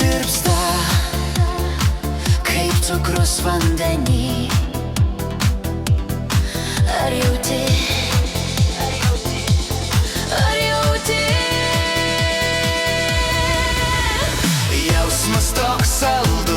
tirpsta, kaip cukrus vandenį. Ar jauti? Ar jauti? Jausmas toks saldus,